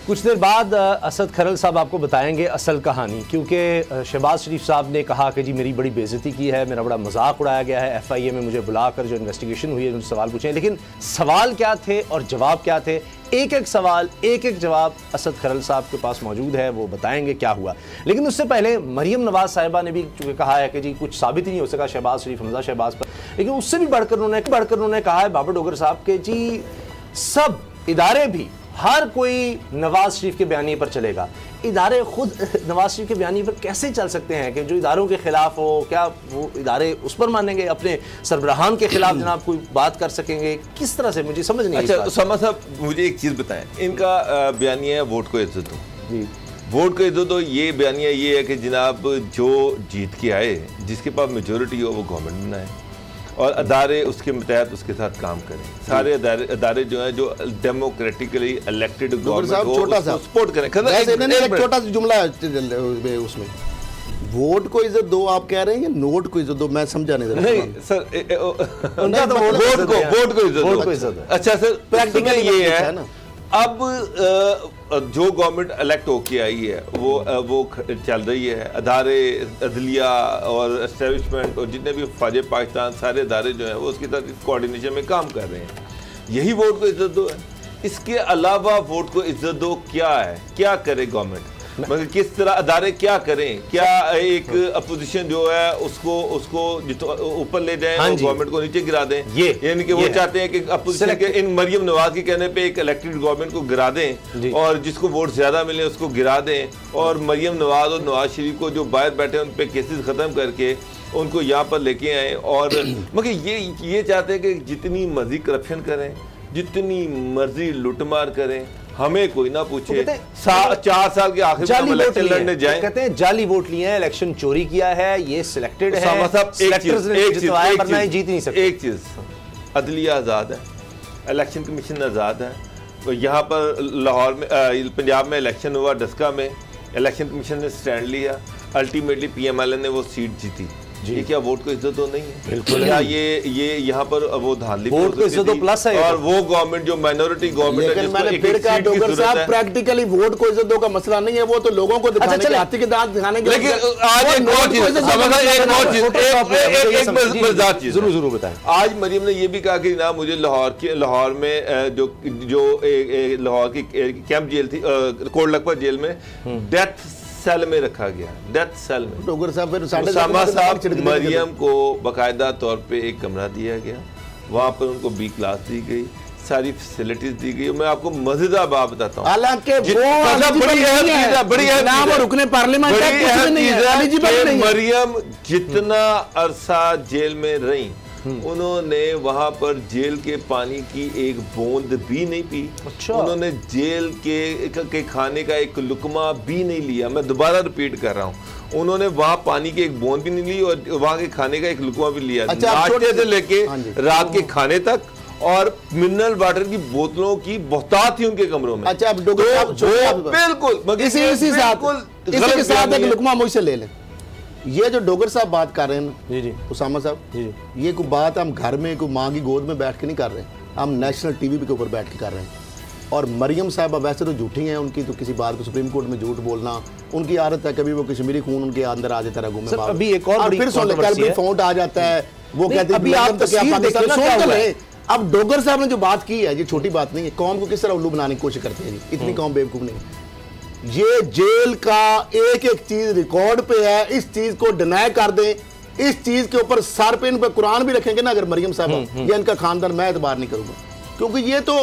कुछ देर बाद असद खरल साहब आपको बताएंगे असल कहानी, क्योंकि शहबाज शरीफ साहब ने कहा कि जी मेरी बड़ी बेइज्जती की है, मेरा बड़ा मजाक उड़ाया गया है, FIA में मुझे बुलाकर जो इन्वेस्टिगेशन हुई है उनसे सवाल पूछे। लेकिन सवाल क्या थे और जवाब क्या थे, एक एक सवाल एक एक जवाब असद खरल साहब के पास मौजूद है, वो बताएंगे क्या हुआ। लेकिन उससे पहले मरियम नवाज साहिबा ने भी चूँकि कहा है कि जी कुछ साबित ही नहीं हो सका शहबाज शरीफ हमजा शहबाज पर, लेकिन उससे भी बढ़कर उन्होंने कहा है बाबर डोगर साहब के जी सब इदारे भी हर कोई नवाज शरीफ के बयानी पर चलेगा। इदारे खुद नवाज शरीफ के बयानी पर कैसे चल सकते हैं कि जो इदारों के खिलाफ हो, क्या वो इदारे उस पर मानेंगे, अपने सरबराहान के खिलाफ जनाब कोई बात कर सकेंगे? किस तरह से, मुझे समझ नहीं। अच्छा उसामा साहब मुझे एक चीज़ बताएं, इनका बयानिया है वोट को इज्जत दो जी, वोट को इज्जत दो। ये बयानिया ये है कि जनाब जो जीत के आए, जिसके पास मेजोरिटी हो वो गवर्नमेंट बनाए और अदारे उसके तहत उसके साथ काम करें। सारे अदारे जो हैं जो डेमोक्रेटिकली इलेक्टेड गवर्नमेंट को सपोर्ट करें। एक छोटा सा जुमला है उसमें, वोट को इज्जत दो आप कह रहे हैं, नोट को इज्जत दो? मैं समझा नहीं सर, उनका तो वोट को इज्जत दो। अच्छा सर, प्रैक्टिकल ये है ना, अब जो गवर्नमेंट इलेक्ट होके आई है वो चल रही है, अदारे अदलिया और एस्टेब्लिशमेंट और जितने भी फौज पाकिस्तान सारे अदारे जो हैं वो उसके साथ कोऑर्डिनेशन में काम कर रहे हैं। यही वोट को इज्जत दो है। इसके अलावा वोट को इज्जत दो क्या है, क्या करे गवर्नमेंट, मगर किस तरह अदारे क्या करें? क्या एक अपोजिशन जो है उसको ऊपर ले जाएं और गवर्नमेंट को नीचे गिरा दें? यानी कि वो चाहते हैं कि अपोजिशन के इन मरियम नवाज के कहने पे एक इलेक्टेड गवर्नमेंट को गिरा दें और जिसको वोट ज्यादा मिले उसको गिरा दें, और मरियम नवाज और नवाज शरीफ को जो बाहर बैठे उन पे केसेस खत्म करके उनको यहाँ पर लेके आए। और मगर ये चाहते हैं कि जितनी मर्जी करप्शन करें, जितनी मर्जी लुटमार करें, हमें कोई ना पूछे। 4 साल के आखिर में इलेक्शन लड़ने जाएं, कहते हैं जाली वोट लिए हैं, इलेक्शन चोरी किया है, ये सिलेक्टेड है। एक चीज, अदलिया आजाद है, इलेक्शन कमीशन आजाद है। तो यहाँ पर लाहौर में पंजाब में इलेक्शन हुआ, डस्का में इलेक्शन कमीशन ने स्टैंड लिया, अल्टीमेटली PMLN ने वो सीट जीती। ये क्या वोट को इज्जत तो नहीं है? बिल्कुल। क्या ये यहाँ पर वो धांधली वोट को इज्जत तो प्लस है, और वो गवर्नमेंट जो माइनॉरिटी गवर्नमेंट है, मैंने फिर कहा डोगर साहब प्रैक्टिकली वोट को इज्जत दो का मसला नहीं है, वो तो लोगों को दिखाने के हाथी के दांत दिखाने के। लेकिन आज एक चीज जरूर बताएं। आज मरियम ने ये भी कहा कि ना मुझे लाहौर में जो लाहौर की कैंप जेल थी, कोट लखपत जेल में डेथ सेल में रखा गया, डेथ सेल में। डोगर साहब उसामा साहब मरियम को बाकायदा तौर पे एक कमरा दिया गया, वहाँ पर उनको B क्लास दी गई, सारी फैसिलिटीज दी गई। मैं आपको मजेदार बात बताता हूँ, हालांकि मरियम जितना अरसा जेल में रही उन्होंने वहां पर जेल के पानी की एक बूंद भी नहीं पी। अच्छा। उन्होंने जेल के खाने का एक लुकमा भी नहीं लिया। मैं दोबारा रिपीट कर रहा हूँ, उन्होंने वहां पानी की एक बूंद भी नहीं ली और वहां के खाने का एक लुकमा भी लिया। नाश्ते से लेके रात के खाने तक, और मिनरल वाटर की बोतलों की बहुतायत थी उनके कमरों में। अच्छा, बिल्कुल इसी के साथ एक लुकमा मुझसे ले लें। ये जो डोगर साहब बात कर रहे हैं ना जी उसामा साहब, ये कोई बात हम घर में कोई माँ की गोद में बैठ के नहीं कर रहे, हम नेशनल टीवी के ऊपर बैठ के कर रहे हैं। और मरियम साहब वैसे तो झूठी हैं, उनकी तो किसी बात को सुप्रीम कोर्ट में झूठ बोलना उनकी आदत है, कभी वो कश्मीरी खून उनके अंदर आ जाता है रगों में। अभी एक और फिर फोन आ जाता है, वो कहते हैं। अब डोगर साहब ने जो बात की है ये छोटी बात नहीं है, कौम को किस तरह उल्लू बनाने की कोशिश करते हैं जी, इतनी कौम बेवकूफ नहीं। ये जेल का एक एक चीज रिकॉर्ड पे है, इस चीज को डिनाई कर दें, इस चीज के ऊपर सर पे इन पे कुरान भी रखेंगे ना अगर मरियम साहब या इनका खानदान, मैं एतबार नहीं करूंगा, क्योंकि ये तो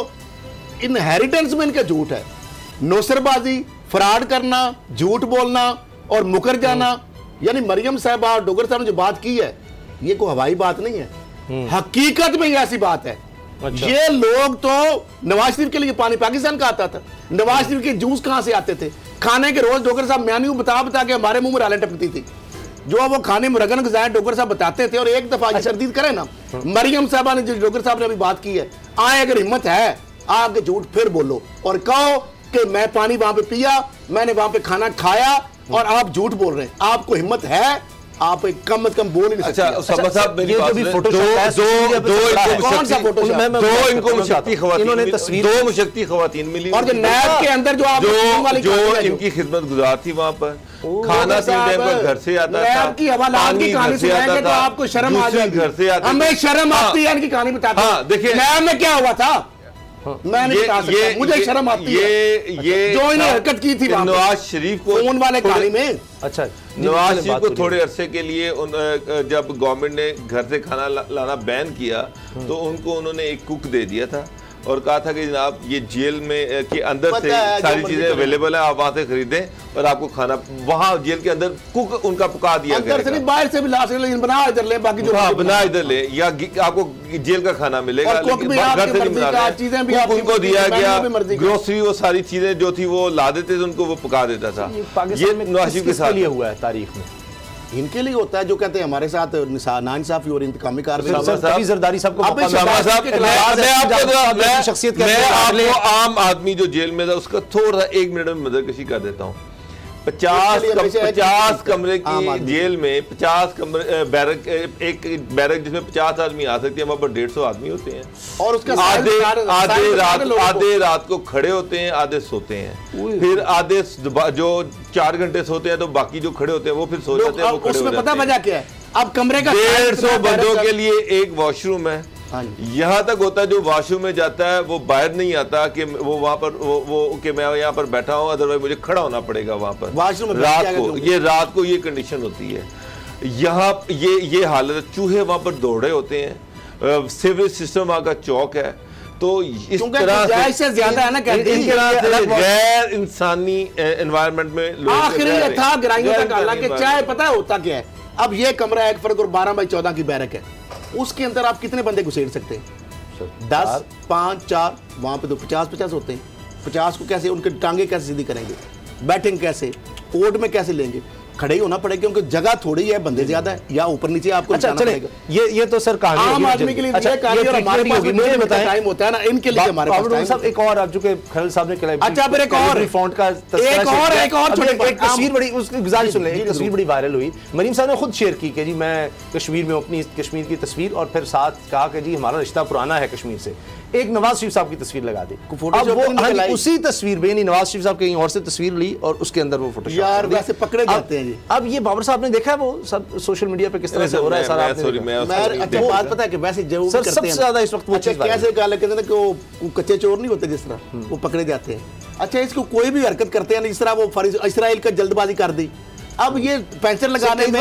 इनहेरिटेंस में इनका झूठ है। नौसरबाजी, फ्रॉड करना, झूठ बोलना और मुकर जाना। यानी मरियम साहब और डोगर साहब ने जो बात की है ये कोई हवाई बात नहीं है, हकीकत में ऐसी बात है। अच्छा। ये लोग तो नवाज शरीफ के लिए पानी पाकिस्तान का आता था, नवाज शरीफ के जूस कहां से आते थे, खाने के रोज डोगर साहब मेन्यू बता के हमारे मुंह में रालें टपकती थी, जो वो खाने में रगन गजाएं डोगर साहब बताते थे। और एक दफा ये तरदीद करें ना, मरियम साहबा ने जो डोगर साहब ने अभी बात की है, आए अगर हिम्मत है आगे झूठ फिर बोलो और कहो कि मैं पानी वहां पे पिया, मैंने वहां पे खाना खाया और आप झूठ बोल रहे हैं। आपको हिम्मत है आप एक कम से कम बोल ही नहीं सकते। अच्छा शहबाज साहब मेरी बात सुनिए, इनको मुशक्की खवातीन मिली और जो नैब के अंदर जो आप जो इनकी खिदमत गुजार थी वहां पर खाना 3 टाइम का घर से आता था, की हवालात की कहानी सुनाएंगे तो आपको शर्म आ जाएगी। घर से आता, हमें शर्म आती है इनकी कहानी बताते हैं। देखिए नैब में क्या हुआ था मैं नहीं बता सकता, मुझे शर्म आती है जो इन्हें हरकत की थी नवाज शरीफ को फोन वाले कहानी में। अच्छा नवाज शरीफ को थोड़े अरसे के लिए जब गवर्नमेंट ने घर से खाना लाना बैन किया तो उनको उन्होंने एक कुक दे दिया था और कहा था कि जनाब ये जेल में के अंदर से सारी चीजें अवेलेबल है, आप वहां से खरीदें और आपको खाना वहां जेल के अंदर कुक उनका पका दिया गया, अंदर से बाहर से भी ला सकते, लेकिन बना इधर ले, बाकी जो बना इधर ले, या आपको जेल का खाना मिलेगा, घर से नहीं बना, चीजें भी उनको दिया गया ग्रोसरी, वो सारी चीजें जो थी वो ला देते थे, उनको वो पका देता था। ये नवाज शरीफ के साथ हुआ है तारीख में, इनके लिए होता है जो कहते हैं हमारे साथ नाइंसाफी और इंतकामी कार्रवाई। जरदारी साहब को मैं आपको आम आदमी जो जेल में था उसका थोड़ा 1 मिनट में मदरकशी कर देता हूँ। 50 कमरे की जेल में 50 कमरे बैरक, एक बैरक जिसमें 50 आदमी आ सकते हैं, वहां पर 150 आदमी होते हैं और उसका आधे रात को खड़े होते हैं, आधे सोते हैं, फिर आधे जो 4 घंटे सोते हैं तो बाकी जो खड़े होते हैं वो फिर सो जाते हैं। वो खड़े हो जाते हैं। वजह क्या है? अब कमरे का 150 बंदों के लिए एक वॉशरूम है। यहाँ तक होता है जो वॉशरूम में जाता है वो बाहर नहीं आता कि वो वहां पर वो कि मैं यहाँ पर बैठा हूँ, अदरवाइज मुझे खड़ा होना पड़ेगा वहां पर रात को ये कंडीशन होती है। यहाँ ये हालत, चूहे वहां पर दौड़े होते हैं, सिविल सिस्टम वहां का चौक है, तो इस तरह से ज्यादा है ना गैर इंसानी एनवायरनमेंट में लोग था गिराइयों तक, हालांकि चाहे पता होता क्या है। अब ये कमरा 1 फर्क और 12x14 की बैरक है, उसके अंदर आप कितने बंदे घुसेड़ सकते हैं? 10, 5, 4, वहां पे तो 50 होते हैं। 50 को कैसे, उनके टांगे कैसे सीधी करेंगे, बैठेंगे कैसे, कोर्ट में कैसे लेंगे, खड़े ही होना पड़ेगा क्योंकि जगह थोड़ी है, बंदे ज्यादा है, या ऊपर नीचे आपको अच्छा चलेगा। ये तो सर कहानी आम आदमी के लिए टाइम होता है ना, इनके लिए हमारे पास सब एक और, आप जो खरल साहब ने अच्छा फिर एक और फॉन्ट का एक तस्वीर बड़ी, उसकी गुजारिश सुन लें, एक तस्वीर बड़ी वायरल हुई, मरीम साहब ने खुद शेयर की कि जी मैं कश्मीर में अपनी कश्मीर की तस्वीर, और फिर साथ कहा कि जी हमारा रिश्ता पुराना है कश्मीर से। एक नवाज शरीफ साहब की तस्वीर लगा दी, उसी तस्वीर में नवाज शरीफ साहब कहीं और से तस्वीर ली और उसके अंदर वो फोटो यार वैसे पकड़े जाते हैं जी। अब ये बाबर साहब ने देखा है वो सब सोशल मीडिया पे किस तरह से हो रहा है सारा। अच्छा बात पता है कि वैसे जरूर सर सबसे ज्यादा इस वक्त वो चीज कैसे कहते हैं कि वो कच्चे चोर नहीं होते जिस तरह वो पकड़े जाते हैं। अच्छा इसको कोई भी हरकत करते हैं जिस तरह वो इस्राइल का जल्दबाजी कर दी। अब ये पेंशन लगाने में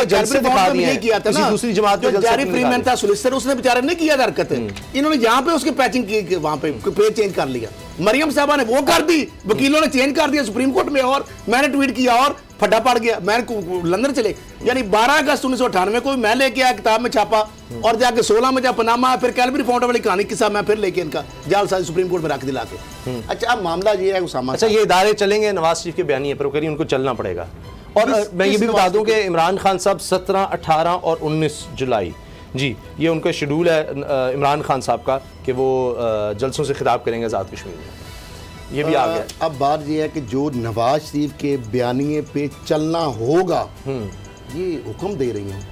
यही किया था ना, दूसरी जमात जो जैरी फ्रीमैन था सोलिसिटर, उसने बेचारे ने किया हरकत है। इन्होंने यहाँ पे उसकी पैचिंग की, वहां पे पेज चेंज कर लिया। मरियम साहबा ने वो कर दी, वकीलों ने चेंज कर दिया सुप्रीम कोर्ट में, और मैंने ट्वीट किया और फटा पड़ गया। मैं लंदन चले, यानी 12 अगस्त 1998 को मैं लेके आया किताब में छापा, और जाके 16 में जब पनामा, फिर कैलबरी फाउंड वाली कहानी किस्सा मैं फिर लेके इनका जालसाजी सुप्रीम कोर्ट में रख दिला के। अच्छा अब मामला ये है उसामा, अच्छा ये इदारे चलेंगे नवाज शरीफ के बयानी पर करिए, उनको चलना पड़ेगा। और मैं ये भी बता दूं कि इमरान खान साहब 17, 18 और 19 जुलाई जी ये उनका शेड्यूल है इमरान खान साहब का कि वो जलसों से खिताब करेंगे आज़ाद कश्मीर में, ये भी आ गया। अब बात ये है कि जो नवाज शरीफ के बयानिए पे चलना होगा, ये हुक्म दे रही हैं,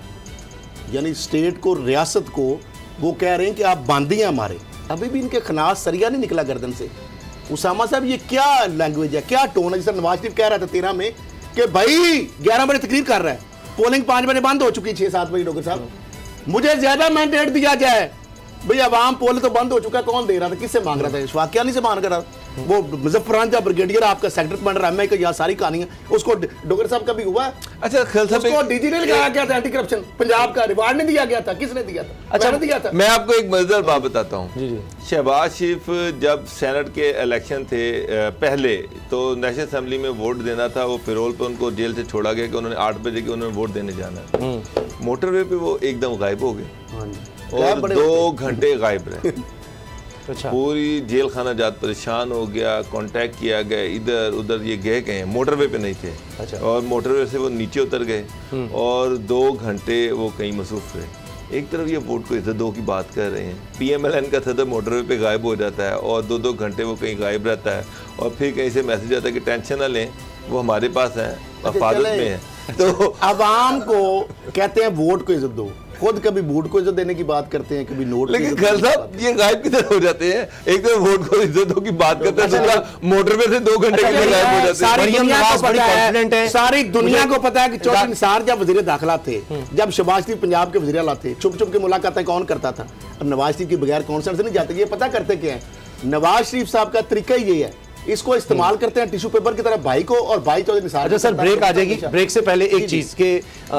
यानी स्टेट को, रियासत को, वो कह रहे हैं कि आप बांधिए हमारे। अभी भी इनके खनास सरिया नहीं निकला गर्दन से। उसामा साहब ये क्या लैंग्वेज है, क्या टोन है? जैसे नवाज शरीफ कह रहा था 13 में कि भाई 11 बजे तकरीर कर रहा है, पोलिंग 5 बजे बंद हो चुकी है, 6-7 बजे। डॉक्टर साहब मुझे ज्यादा मैंडेट दिया जाए। भाई अवाम पोल तो बंद हो चुका है, कौन दे रहा था, किससे मांग रहा था? वाकया नहीं से मांग रहा था वो मुजफ्फरान का ब्रिगेडियर, आपका सेक्टर कमांडर एमआई का, यहाँ सारी कहानी है। उसको डॉक्टर साहब का भी हुआ। अच्छा उसको डीजी ने लगाया गया था, एंटी करप्शन पंजाब का रिवार्ड नहीं दिया गया था, किसने दिया था? अच्छा दिया था। मैं आपको एक मजेदार बात बताता हूँ। शहबाज शरीफ जब सेनेट के इलेक्शन थे पहले, तो नेशनल असेंबली में वोट देना था, वो पेरोल पे उनको जेल से छोड़ा गया कि उन्होंने 8 बजे के उन्होंने वोट देने जाना है। मोटरवे पे वो एकदम गायब हो गए और 2 घंटे गायब रहे। अच्छा। पूरी जेल खाना जात परेशान हो गया, कांटेक्ट किया गया, इधर उधर ये गए मोटरवे पे नहीं थे। अच्छा। और मोटरवे से वो नीचे उतर गए और 2 घंटे वो कहीं मसरूफ रहे। एक तरफ ये वोट को इज्जत दो की बात कर रहे हैं, PMLN का सदर मोटरवे पे गायब हो जाता है और 2-2 घंटे वो कहीं गायब रहता है, और फिर कहीं से मैसेज आता है कि टेंशन ना लें, वो हमारे पास है, हिफाजत में है। तो अवाम को कहते हैं वोट को इज्जत दो, खुद कभी वोट को इज्जत देने की बात करते हैं, कभी नोट। लेकिन खैर साहब ये गायब किधर हो जाते हैं? एक तो वोट को इज्जतों की बात करते हैं, दूसरा मोटर में से 2 घंटे के लिए गायब हो जाते हैं। सारी दुनिया को पता है, सारी दुनिया को पता है कि चौधरी निसार जब वजीर दाखिला थे, जब शहबाज शरीफ पंजाब के वजीर आला थे, छुप छुप के मुलाकातें कौन करता था? अब नवाज शरीफ के बगैर कॉन्सर्ट से नहीं जाते। ये पता करते क्या है, नवाज शरीफ साहब का तरीका ही ये है, इसको इस्तेमाल करते हैं टिश्यू पेपर की तरह भाई को, और भाई चौधरी निसार। अच्छा सर, ब्रेक आ जाएगी। ब्रेक से पहले एक चीज के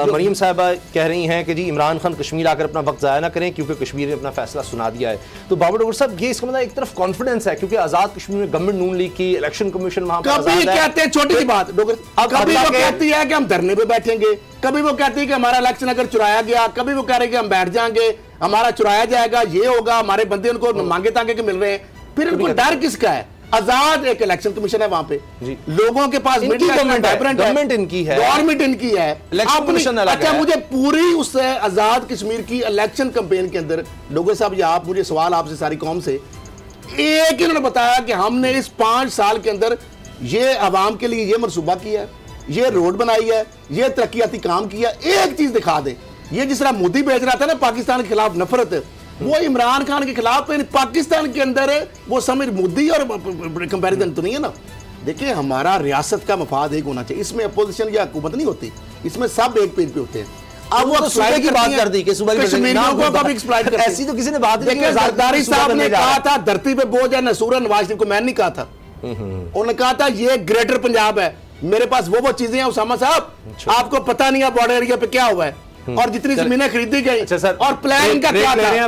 मरियम साहबा कह रही हैं कि जी इमरान खान कश्मीर आकर अपना वक्त जाया ना करें क्योंकि कश्मीर ने अपना फैसला सुना दिया है। तो बाबर डोगर साहब ये इसका मतलब एक तरफ कॉन्फिडेंस है क्योंकि आजाद कश्मीर में गवर्नमेंट नून लीग की इलेक्शन कमीशन वहां पर कभी कहते हैं छोटी सी बात डोगर, कभी वो कहती है कि हम धरने पे बैठेंगे, कभी वो कहती है कि हमारा इलेक्शन अगर चुराया गया, कभी वो कह रहे हैं कि हम बैठ जाएंगे, हमारा चुराया जाएगा, ये होगा, हमारे बंदे उनको मांगे तांगे के मिल रहे हैं। फिर उनको डर किसका है? आजाद एक इलेक्शन कमीशन है वहां पे, लोगों के पास गवर्नमेंट इनकी है, गवर्नमेंट इनकी है। अच्छा, मुझे पूरी उस आजाद कश्मीर की इलेक्शन कैंपेन के अंदर डोगर साहब, ये आप मुझे सवाल आपसे सारी कौम से, एक इन्होंने बताया कि हमने इस 5 साल के अंदर ये अवाम के लिए ये मनसूबा किया है, ये रोड बनाई है, ये तरक्याती काम किया। एक चीज दिखा दे, ये जिस तरह मोदी भेज रहा था ना पाकिस्तान के खिलाफ नफरत, वो इमरान खान के खिलाफ पाकिस्तान के अंदर वो समझ मोदी और कंपैरिजन तो नहीं है ना। देखिए, हमारा रियासत का मफाद एक होना चाहिए, इसमें अपोजिशन या हुकूमत नहीं होती, इसमें सब एक पेज पे होते हैं। अब वो सूबे की बात कर दी कि सूबे कश्मीरियों को कभी एक्सप्लॉइट करते हैं। ऐसी तो किसी ने बात नहीं की। जरदारी साहब ने कहा था धरती पे बोझ है नसूर नवाज शरीफ को, मैंने नहीं कहा था, उन्होंने कहा था ये ग्रेटर पंजाब है, मेरे पास वो चीजें हैं उसामा साहब, आपको पता नहीं है बॉर्डर एरिया पे क्या हुआ है और जितनी जमीनें खरीदी गई और प्लान का क्या था।